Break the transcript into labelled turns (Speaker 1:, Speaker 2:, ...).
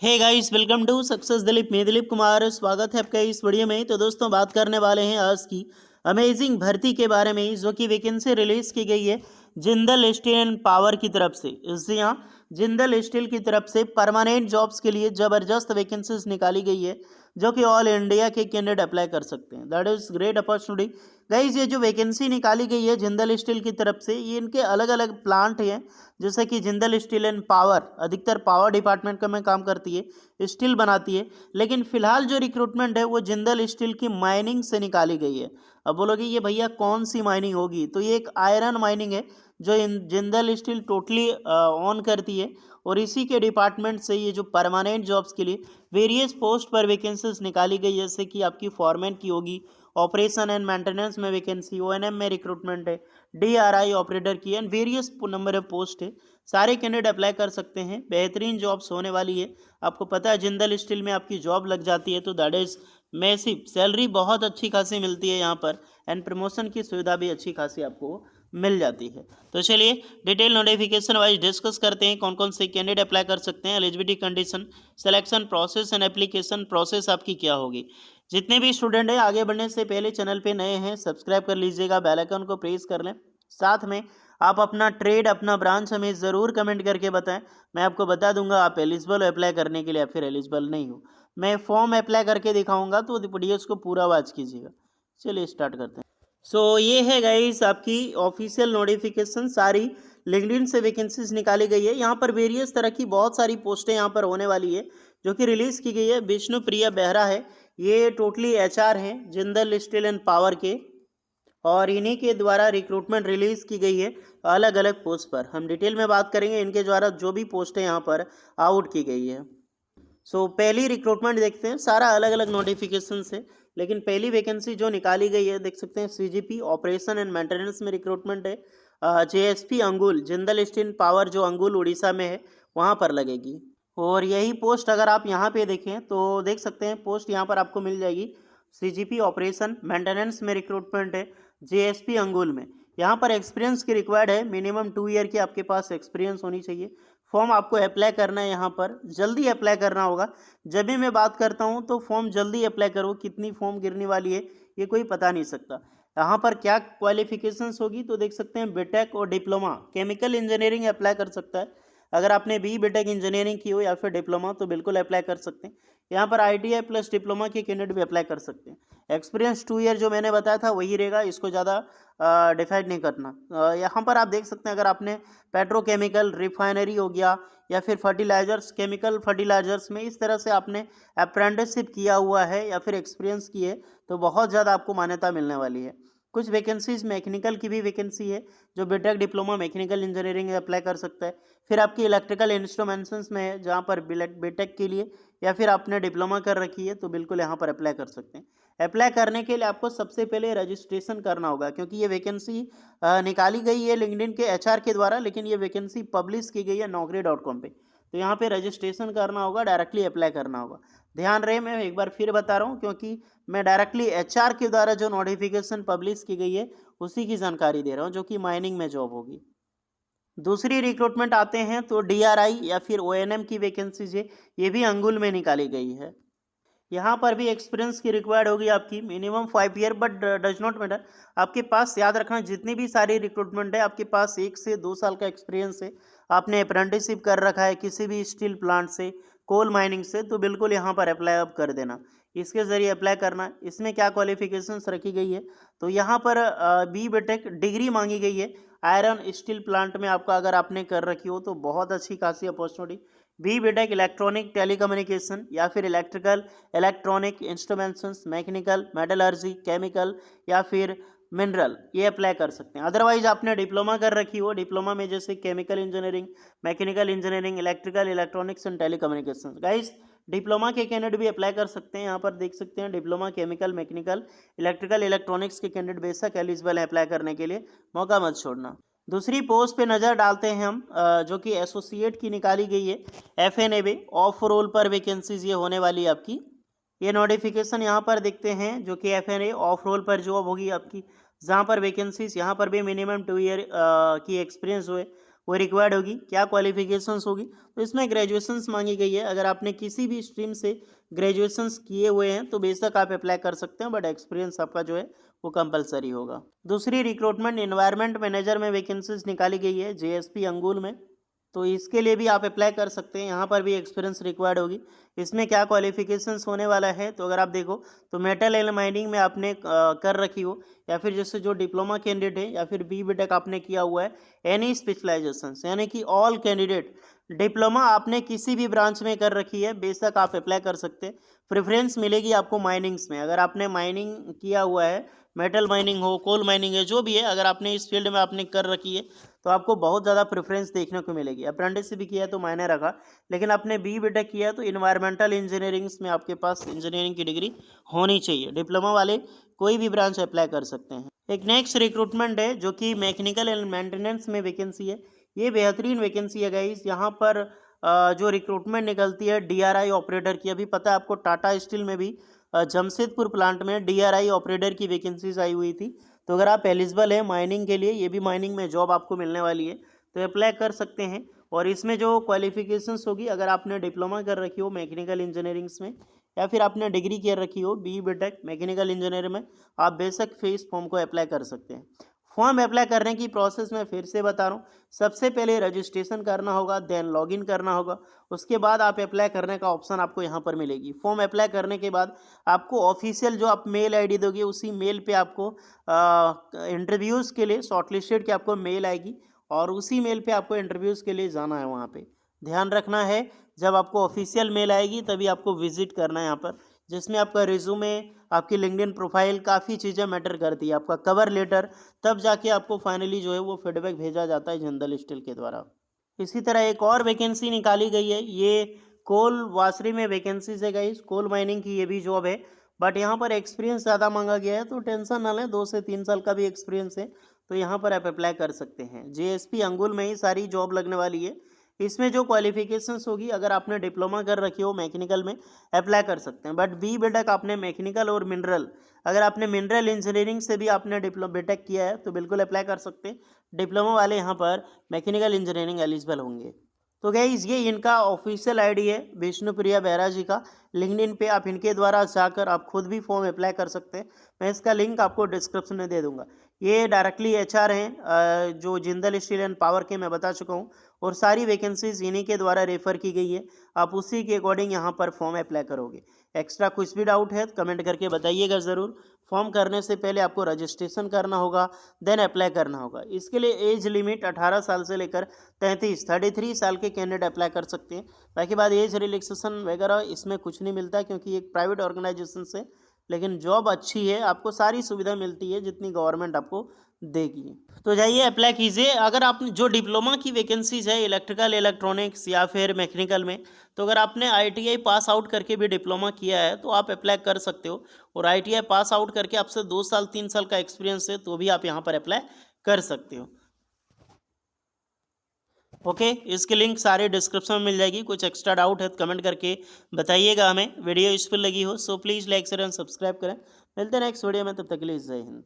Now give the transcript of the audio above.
Speaker 1: Hey guys, welcome to success Dilip. मैं दिलीप कुमार, स्वागत है आपका इस वीडियो में। तो दोस्तों, बात करने वाले हैं आज की अमेजिंग भर्ती के बारे में, जो कि वैकेंसी रिलीज की गई है जिंदल स्टील एंड पावर की तरफ से। इससे यहाँ जिंदल स्टील की तरफ से परमानेंट जॉब्स के लिए ज़बरदस्त वैकेंसीज निकाली गई है, जो कि ऑल इंडिया के कैंडिडेट अप्लाई कर सकते हैं। That is great opportunity. Guys, ये जो वैकेंसी निकाली गई है जिंदल स्टील की तरफ से, ये इनके अलग अलग प्लांट हैं, जैसे कि जिंदल स्टील एंड पावर अधिकतर पावर डिपार्टमेंट का में काम करती है, स्टील बनाती है। लेकिन फिलहाल जो रिक्रूटमेंट है वो जिंदल स्टील की माइनिंग से निकाली गई है। अब बोलोगे ये भैया कौन सी माइनिंग होगी, तो ये एक आयरन माइनिंग है जो जिंदल स्टील टोटली ऑन करती है। और इसी के डिपार्टमेंट से ये जो परमानेंट जॉब्स के लिए वेरियस पोस्ट पर वैकेंसीज निकाली गई, जैसे कि आपकी फॉरमैन की होगी, ऑपरेशन एंड मेंटेनेंस में वैकेंसी, ओएनएम में रिक्रूटमेंट है, डीआरआई ऑपरेटर की, and various number of post है। सारे कैंडिडेट अप्लाई कर सकते हैं। बेहतरीन जॉब्स होने वाली है। आपको पता है जिंदल स्टील में आपकी जॉब लग जाती है तो दैट इज़ मैसिव। सैलरी बहुत अच्छी खासी मिलती है यहाँ पर, एंड प्रमोशन की सुविधा भी अच्छी खासी आपको मिल जाती है। तो चलिए डिटेल नोटिफिकेशन वाइज डिस्कस करते हैं कौन कौन से कैंडिडेट अप्लाई कर सकते हैं, eligibility condition, selection process and application process आपकी क्या होगी। जितने भी स्टूडेंट हैं आगे बढ़ने से पहले चैनल पे नए हैं सब्सक्राइब कर लीजिएगा, बेल आइकन को प्रेस कर लें। साथ में आप अपना ट्रेड, अपना ब्रांच हमें ज़रूर कमेंट करके बताएं। मैं आपको बता दूंगा आप एलिजिबल हो अप्लाई करने के लिए या फिर एलिजिबल नहीं हो। मैं फॉर्म अप्लाई करके दिखाऊंगा, तो वीडियोस को पूरा वॉच कीजिएगा। चलिए स्टार्ट करते हैं। ये है गाइस आपकी ऑफिशियल नोटिफिकेशन, सारी लिंक्डइन से वैकेंसीज निकाली गई है। यहाँ पर वेरियस तरह की बहुत सारी पोस्टें यहाँ पर होने वाली है, जो कि रिलीज़ की गई है। विष्णु प्रिया बेहरा है, ये टोटली एचआर हैं जिंदल स्टील एंड पावर के, और इन्हीं के द्वारा रिक्रूटमेंट रिलीज़ की गई है अलग अलग पोस्ट पर। हम डिटेल में बात करेंगे इनके द्वारा जो भी पोस्टें यहाँ पर आउट की गई है। पहली रिक्रूटमेंट देखते हैं, सारा अलग अलग नोटिफिकेशन से, लेकिन पहली वैकेंसी जो निकाली गई है देख सकते हैं, सीजीपी ऑपरेशन एंड मेंटेनेंस में रिक्रूटमेंट है। जेएसपी अंगुल, जिंदल स्टील पावर जो अंगुल उड़ीसा में है वहाँ पर लगेगी। और यही पोस्ट अगर आप यहाँ पे देखें तो देख सकते हैं, पोस्ट यहाँ पर आपको मिल जाएगी। सीजीपी ऑपरेशन मेंटेनेंस में रिक्रूटमेंट है जेएसपी अंगुल में। यहाँ पर एक्सपीरियंस की रिक्वायर्ड है, मिनिमम 2 ईयर की आपके पास एक्सपीरियंस होनी चाहिए। फॉर्म आपको अप्लाई करना है, यहाँ पर जल्दी अप्लाई करना होगा। जब भी मैं बात करता हूँ तो फॉर्म जल्दी अप्लाई करो, कितनी फॉर्म गिरने वाली है ये कोई पता नहीं सकता। यहाँ पर क्या क्वालिफिकेशंस होगी तो देख सकते हैं, बीटेक और डिप्लोमा केमिकल इंजीनियरिंग अप्लाई कर सकता है। अगर आपने बीटेक इंजीनियरिंग की हो या फिर डिप्लोमा तो बिल्कुल अप्लाई कर सकते हैं। यहाँ पर आईटीआई प्लस डिप्लोमा के कैंडिडेट भी अप्लाई कर सकते हैं। एक्सपीरियंस 2 ईयर जो मैंने बताया था वही रहेगा, इसको ज़्यादा डिफाइड नहीं करना। यहाँ पर आप देख सकते हैं, अगर आपने पेट्रोकेमिकल रिफाइनरी हो गया या फिर फर्टिलाइजर्स, केमिकल फर्टिलाइजर्स में इस तरह से आपने अप्रेंटिसशिप किया हुआ है या फिर एक्सपीरियंस की है, तो बहुत ज़्यादा आपको मान्यता मिलने वाली है। कुछ वैकेंसीज मैकेनिकल की भी वैकेंसी है, जो BTech diploma mechanical engineering apply कर सकता है। फिर आपकी इलेक्ट्रिकल इंस्ट्रूमेंट्स में है, जहाँ पर बीटेक के लिए या फिर आपने डिप्लोमा कर रखी है तो बिल्कुल यहाँ पर अप्लाई कर सकते हैं। अप्लाई करने के लिए आपको सबसे पहले रजिस्ट्रेशन करना होगा, क्योंकि ये वैकेंसी निकाली गई है लिंक्डइन के एचआर के द्वारा, लेकिन ये वैकेंसी पब्लिश की गई है naukri.com पे। तो यहाँ पे रजिस्ट्रेशन करना होगा, डायरेक्टली अप्लाई करना होगा। ध्यान रहे, मैं एक बार फिर बता रहा हूँ, क्योंकि मैं डायरेक्टली एचआर के द्वारा जो नोटिफिकेशन पब्लिश की गई है उसी की जानकारी दे रहा हूँ, जो कि माइनिंग में जॉब होगी। दूसरी रिक्रूटमेंट आते हैं तो डीआरआई या फिर ओएनएम की वैकेंसीज है, ये भी अंगुल में निकाली गई है। यहाँ पर भी एक्सपीरियंस की रिक्वायर्ड होगी आपकी, minimum 5 year, but does not matter. आपके पास याद रखना, जितनी भी सारी रिक्रूटमेंट है आपके पास 1 से 2 साल का एक्सपीरियंस है, आपने अप्रेंटिसशिप कर रखा है किसी भी स्टील प्लांट से, कोल माइनिंग से, तो बिल्कुल यहाँ पर अप्लाई अब कर देना। इसके ज़रिए अप्लाई करना है। इसमें क्या क्वालिफिकेशंस रखी गई है तो यहाँ पर बीटेक डिग्री मांगी गई है। आयरन स्टील प्लांट में आपका अगर आपने कर रखी हो तो बहुत अच्छी खासी अपॉर्चुनिटी। बीटेक इलेक्ट्रॉनिक टेलीकम्युनिकेशन या फिर electrical, electronic instruments, mechanical, metallurgy, chemical या फिर मिनरल, ये अप्लाई कर सकते हैं। अदरवाइज आपने डिप्लोमा कर रखी हो, डिप्लोमा में जैसे chemical engineering, mechanical engineering, electrical, electronics and telecommunication. Guys, diploma के कैंडिडेट भी अप्लाई कर सकते हैं। यहाँ पर देख सकते हैं diploma chemical, mechanical, electrical, electronics के कैंडिडेट बेशक एलिजिबल है अप्लाई करने के लिए, मौका मत छोड़ना। दूसरी पोस्ट पे नज़र डालते हैं हम, जो कि एसोसिएट की निकाली गई है। एफएनए ऑफ रोल पर वैकेंसीज ये होने वाली है आपकी। ये नोटिफिकेशन यहाँ पर देखते हैं, जो कि एफएनए ऑफ रोल पर जॉब होगी आपकी, जहाँ पर वैकेंसीज यहाँ पर भी मिनिमम 2 ईयर की एक्सपीरियंस हुए, वो रिक्वायर्ड होगी। क्या क्वालिफिकेशंस होगी, तो इसमें ग्रेजुएशंस मांगी गई है। अगर आपने किसी भी स्ट्रीम से ग्रेजुएशंस किए हुए हैं तो बेशक आप अप्लाई कर सकते हैं, बट एक्सपीरियंस आपका जो है वो कंपलसरी होगा। दूसरी रिक्रूटमेंट एनवायरनमेंट मैनेजर में वैकेंसीज निकाली गई है जेएसपी अंगुल में, तो इसके लिए भी आप अप्लाई कर सकते हैं। यहाँ पर भी एक्सपीरियंस रिक्वायर्ड होगी। इसमें क्या क्वालिफिकेशंस होने वाला है, तो अगर आप देखो तो मेटल एंड माइनिंग में आपने कर रखी हो, या फिर जैसे जो डिप्लोमा कैंडिडेट है या फिर बीटेक आपने किया हुआ है, एनी स्पेशलाइजेशन, यानी कि ऑल कैंडिडेट डिप्लोमा आपने किसी भी ब्रांच में कर रखी है, बेशक आप अप्लाई कर सकते हैं। प्रेफरेंस मिलेगी आपको माइनिंग्स में। अगर आपने माइनिंग किया हुआ है, मेटल माइनिंग हो, कोल माइनिंग है, जो भी है, अगर आपने इस फील्ड में आपने कर रखी है तो आपको बहुत ज़्यादा प्रेफरेंस देखने को मिलेगी। अप्रेंटिस भी किया है तो मायने रखा, लेकिन आपने बीटेक किया है तो इन्वायरमेंटल इंजीनियरिंग्स में आपके पास इंजीनियरिंग की डिग्री होनी चाहिए। डिप्लोमा वाले कोई भी ब्रांच अप्लाई कर सकते हैं। एक नेक्स्ट रिक्रूटमेंट है जो कि मैकेनिकल एंड मेंटेनेंस में वैकेंसी है। ये बेहतरीन वैकेंसी है गाइस। यहाँ पर जो रिक्रूटमेंट निकलती है डीआरआई ऑपरेटर की। अभी पता है आपको टाटा स्टील में भी जमशेदपुर प्लांट में डीआरआई ऑपरेटर की वैकेंसीज आई हुई थी। तो अगर आप एलिजिबल है माइनिंग के लिए, ये भी माइनिंग में जॉब आपको मिलने वाली है, तो अप्लाई कर सकते हैं। और इसमें जो क्वालिफिकेशंस होगी, अगर आपने डिप्लोमा कर रखी हो मैकेनिकल इंजीनियरिंग्स में, या फिर आपने डिग्री कर रखी हो बीटेक मैकेनिकल इंजीनियरिंग में, आप बेशक इस फॉर्म को अप्लाई कर सकते हैं। फॉर्म अप्लाई करने की प्रोसेस मैं फिर से बता रहा हूँ। सबसे पहले रजिस्ट्रेशन करना होगा, देन लॉगिन करना होगा, उसके बाद आप अप्लाई करने का ऑप्शन आपको यहाँ पर मिलेगी। फॉर्म अप्लाई करने के बाद आपको ऑफिशियल जो आप मेल आईडी दोगे, उसी मेल पे आपको इंटरव्यूज़ के लिए शॉर्टलिस्टेड की आपको मेल आएगी, और उसी मेल पे आपको इंटरव्यूज़ के लिए जाना है। वहाँ पे ध्यान रखना है, जब आपको ऑफिशियल मेल आएगी तभी आपको विजिट करना है यहाँ पर, जिसमें आपका रिज्यूमे, आपकी लिंक्डइन प्रोफाइल, काफ़ी चीज़ें मैटर करती है, आपका कवर लेटर, तब जाके आपको फाइनली जो है वो फीडबैक भेजा जाता है जिंदल स्टील के द्वारा। इसी तरह एक और वैकेंसी निकाली गई है, ये कोल वासरी में वैकेंसीज है गाइस। कोल माइनिंग की ये भी जॉब है, बट यहाँ पर एक्सपीरियंस ज़्यादा मांगा गया है, तो टेंशन ना लें, 2 से 3 साल का भी एक्सपीरियंस है तो यहाँ पर आप अप्लाई कर सकते हैं। जेएसपी अंगुल में ही सारी जॉब लगने वाली है। इसमें जो क्वालिफिकेशंस होगी, अगर आपने डिप्लोमा कर रखी हो मैकेनिकल में, अप्लाई कर सकते हैं। बट बीटेक आपने मैकेनिकल और मिनरल, अगर आपने मिनरल इंजीनियरिंग से भी आपने बीटेक किया है तो बिल्कुल अप्लाई कर सकते हैं। डिप्लोमा वाले यहाँ पर मैकेनिकल इंजीनियरिंग एलिजिबल होंगे। तो गाइस ये इनका ऑफिशियल आईडी है विष्णुप्रिया बेहरा जी का। लिंक्डइन पे आप इनके द्वारा जाकर आप खुद भी फॉर्म अप्लाई कर सकते हैं। मैं इसका लिंक आपको डिस्क्रिप्शन में दे दूंगा। ये डायरेक्टली एचआर हैं जो जिंदल स्टील एंड पावर के, मैं बता चुका हूँ, और सारी वैकेंसीज इन्हीं के द्वारा रेफर की गई है। आप उसी के अकॉर्डिंग यहाँ पर फॉर्म अप्लाई करोगे। एक्स्ट्रा कुछ भी डाउट है तो कमेंट करके बताइएगा ज़रूर। फॉर्म करने से पहले आपको रजिस्ट्रेशन करना होगा, देन अप्लाई करना होगा। इसके लिए एज लिमिट 18 साल से लेकर 33 साल के कैंडिडेट अप्लाई कर सकते हैं। बाकी बाद एज रिलैक्सेशन वगैरह इसमें कुछ नहीं मिलता, क्योंकि एक प्राइवेट ऑर्गेनाइजेशन से, लेकिन जॉब अच्छी है, आपको सारी सुविधा मिलती है जितनी गवर्नमेंट आपको देगी। तो जाइए अप्लाई कीजिए। अगर आपने जो डिप्लोमा की वैकेंसीज है इलेक्ट्रिकल, इलेक्ट्रॉनिक्स या फिर मैकेनिकल में, तो अगर आपने आईटीआई पास आउट करके भी डिप्लोमा किया है तो आप अप्लाई कर सकते हो। और आईटीआई पास आउट करके आपसे 2 साल 3 साल का एक्सपीरियंस है तो भी आप यहाँ पर अप्लाई कर सकते हो। ओके, इसकी लिंक सारे डिस्क्रिप्शन में मिल जाएगी। कुछ एक्स्ट्रा डाउट है तो कमेंट करके बताइएगा हमें। वीडियो यूजफुल लगी हो so please like share and subscribe करें। मिलते हैं नेक्स्ट वीडियो में, तब तक के लिए जय हिंद।